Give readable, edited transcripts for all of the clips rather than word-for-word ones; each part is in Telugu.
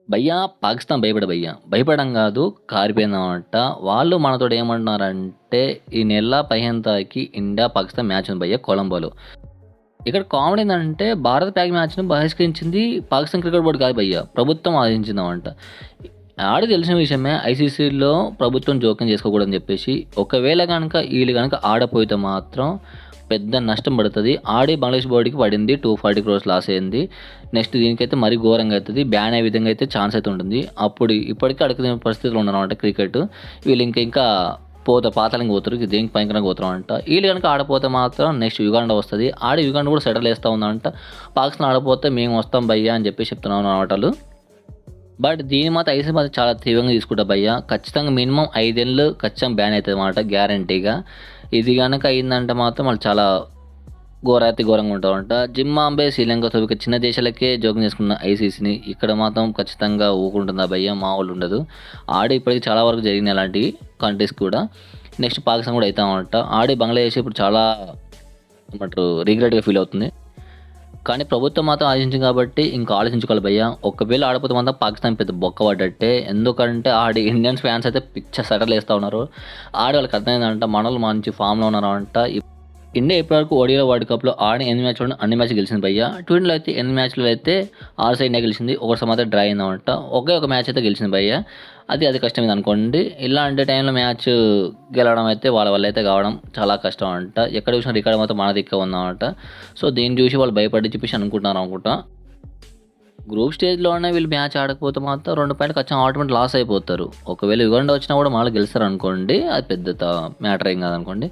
భయ్యా పాకిస్తాన్ భయపడే భయపడడం గాదు, కారిపోయిందనమాట. వాళ్ళు మనతోటి ఏమంటున్నారంటే, ఈ నెల 15 తారీఖుకి ఇండియా, పాకిస్తాన్ మ్యాచ్ ఉంది భయ్యా కొలంబోలో. ఇక్కడ కామెడీ ఏందంటే, భారత్ పాక్ మ్యాచ్‌ని బహిష్కరించింది పాకిస్తాన్ క్రికెట్ బోర్డ్ కాదు భయ్యా, ప్రభుత్వం ఆదేశించిందనమాట. ఆడికి తెలిసిన విషయమే ఐసీసీలో ప్రభుత్వం జోక్యం చేసుకోకూడదని చెప్పేసి. ఒకవేళ గనక ఈళ్ళు గనక ఆడపోతే మాత్రం పెద్ద నష్టం పడుతది. ఆడి బంగ్లాదేశ్ బోర్డ్‌కి పడింది. 240 క్రోర్స్ లాస్ అయింది. నెక్స్ట్ దీనికైతే మరీ ఘోరంగా అయితది. బ్యాన్ అయ్యే విధంగా అయితే ఛాన్స్ అయితే ఉంటుంది. అప్పుడు ఇప్పటికే అడుగుతున్న పరిస్థితిలో ఉన్నారన్నమాట క్రికెట్. వీళ్ళు ఇంకా పాతాళంకి పోతారు. దేనికి భయంకరంగా పోతారంట. ఈళ్ళు గనుక ఆడపోతే మాత్రం నెక్స్ట్ యుగాండా వస్తది. ఆడి యుగాండా కూడా సెటిల్ ఏస్తా ఉందంట. పాకిస్తాన్ ఆడపోతే మేము వస్తాం భయ్యా అని చెప్పేసి చెప్తున్నారు అన్నమాట ఆళ్ళు. బట్ దీన్ని మాత్రం ఐసీసీ మాత్రం చాలా తీవ్రంగా తీసుకుంటా భయ్యా. ఖచ్చితంగా మినిమమ్ 5 ఏళ్ళు ఖచ్చితంగా బ్యాన్ అయితదన్నమాట గ్యారంటీగా. ఇది గనక అయిందంటే మాత్రం వాళ్ళు చాలా ఘోరాతి ఘోరంగా ఉంటారంట. జింబాబ్వే, శ్రీలంకతో ఇక చిన్న దేశాలకే జోక్యం చేసుకున్న ఐసీసీని ఇక్కడ మాత్రం ఖచ్చితంగా ఊకుంటుందా భయ్యా, మామూలు ఉండదు. ఆడి ఇప్పటికి చాలా వరకు జరిగినాయి అలాంటి కంట్రీస్ కూడా. నెక్స్ట్ పాకిస్తాన్ కూడా అవుతామంట. ఆడి బంగ్లాదేశ్ ఇప్పుడు చాలా ఏమంటారు రిగ్రెట్‌గా ఫీల్ అవుతుంది. కానీ ప్రభుత్వం మాత్రం ఆలోచించింది కాబట్టి ఇంకా ఆలోచించుకోవాలి భయ్యా. ఒకవేళ ఆడపోతే మాత్రం పాకిస్తాన్ పెద్ద బొక్క పడ్డట్టే. ఎందుకంటే ఆడి ఇండియన్స్ ఫ్యాన్స్ అయితే పిచ్చ సెటర్లు ఏస్తా ఉన్నారు. ఆడి వాళ్ళకి అర్థమైందంట మనోళ్ళు మంచి ఫామ్‌లో ఉన్నారంట. ఇండియా ఇప్పటివరకు ఓడిఐ వరల్డ్ కప్‌లో ఆడిన 8 మ్యాచ్‌లోనే అన్ని మ్యాచ్‌లు గెలిచింది భయ్యా. టీ20లో అయితే 8 మ్యాచ్‌లో అయితే 6 సైడ్ ఇండియా గెలిచింది. ఒకసారి మాత్రం డ్రా అయిందనమాట. ఒకే ఒక మ్యాచ్ అయితే గెలిచింది భయ్యా. అది కష్టమైంది అనుకోండి. ఇలాంటి టైంలో మ్యాచ్ గెలవడం అయితే వాళ్ళ వల్ల అయితే కావడం చాలా కష్టం అంట. ఎక్కడ చూసినా రికార్డ్ మాత్రం మన దిక్కే ఉందన్నమాట. సో దీన్ని చూసి వాళ్ళు భయపడి చెప్పేసి అనుకుంటున్నారు అనుకుంటా. గ్రూప్ స్టేజ్‌లోనే వీళ్ళు మ్యాచ్ ఆడకపోతే మాత్రం 2 పాయింట్లు ఖచ్చితంగా ఆటోమేటిక్ లాస్ అయిపోతారు. ఒకవేళ యుగాండా వచ్చినా కూడా మళ్ళీ గెలుస్తారనుకోండి. అది పెద్ద మ్యాటర్ ఏం కాదనుకోండి.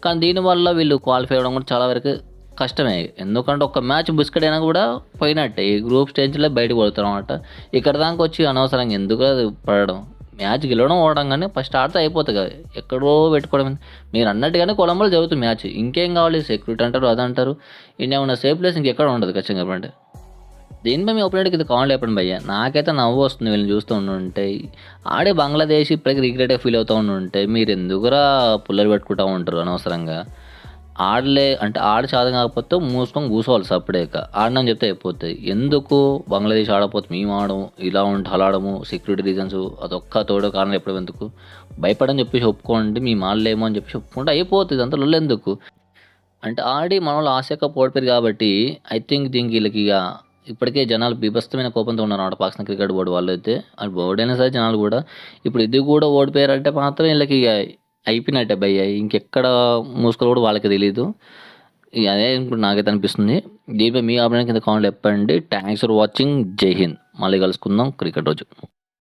కానీ దీనివల్ల వీళ్ళు క్వాలిఫై అవ్వడం కూడా చాలా వరకు కష్టమే. ఎందుకంటే ఒక మ్యాచ్ బిస్కెట్ అయినా కూడా పోయినట్టే. ఈ గ్రూప్ స్టేజ్‌లో బయటకు పడతారనమాట. ఇక్కడ దాకా వచ్చి అనవసరంగా ఎందుకు అది పడడం. మ్యాచ్ గెలవడం, ఓడడం కానీ ఫస్ట్ ఆడితే అయిపోతుంది కదా. ఎక్కడో పెట్టుకోవడం మీరు అన్నట్టుగానే కొలంబోలో జరుగుతుంది మ్యాచ్. ఇంకేం కావాలి, సెక్యూరిటీ అంటారు, అదంటారు. ఇండియా ఉన్న సేఫ్ ప్లేస్ ఇంకెక్కడ ఉండదు ఖచ్చితంగా చెప్పండి. దీనిపై మీ ఒపీనియన్‌కి ఇది కామెంట్ చెప్పండి భయ్యా. నాకైతే నవ్వు వస్తుంది వీళ్ళని చూస్తూ ఉండుంటే. ఆడే బంగ్లాదేశ్ ఇప్పటికి రిగ్రెట్‌గా ఫీల్ అవుతూ ఉండుంటే మీరెందుకురా పుల్లలు పెట్టుకుంటా ఉంటారు అనవసరంగా. అంటే ఆడి చేత కాకపోతే మూసుకొని కూసోవాలి సప్పుడేక. ఆడనని చెప్తే అయిపోతది. ఎందుకు బంగ్లాదేశ్ ఆడకపోతే మేము ఆడము, ఇలా ఉంటే అలా ఆడము, సెక్యూరిటీ రీజన్స్ అదొక్క తోడు కారణం చెప్పడం ఎందుకు? భయపడని చెప్పేసి ఒప్పుకోండి. మీ మాళ్ళేమో అని చెప్పేసి ఒప్పుకుంటే అయిపోతది. అంత లొల్లెందుకు? అంటే ఆడి మనోళ్ళు ఆశగా ఓడిపోయారు కాబట్టి ఐ థింక్ దీనికి వీళ్ళకి ఇప్పటికే జనాలు బీభత్సమైన కోపంతో ఉన్నారన్నమాట పాకిస్తాన్ క్రికెట్ బోర్డు వాళ్ళైతే. అది బోర్డు అయినా సరే జనాలు కూడా. ఇప్పుడు ఇది కూడా ఓడిపోయారంటే మాత్రం వీళ్ళకి అయిపోయినట్టే భయ్యా. ఇంకెక్కడ మూసుకోవాలో కూడా వాళ్ళకి తెలీదు. అదే ఇప్పుడు నాకైతే అనిపిస్తుంది. దీనిపై మీ అభిప్రాయం కింద కామెంట్‌లో చెప్పండి. Thanks for watching. జై హింద్. మళ్ళీ కలుసుకుందాం క్రికెట్ రోజు.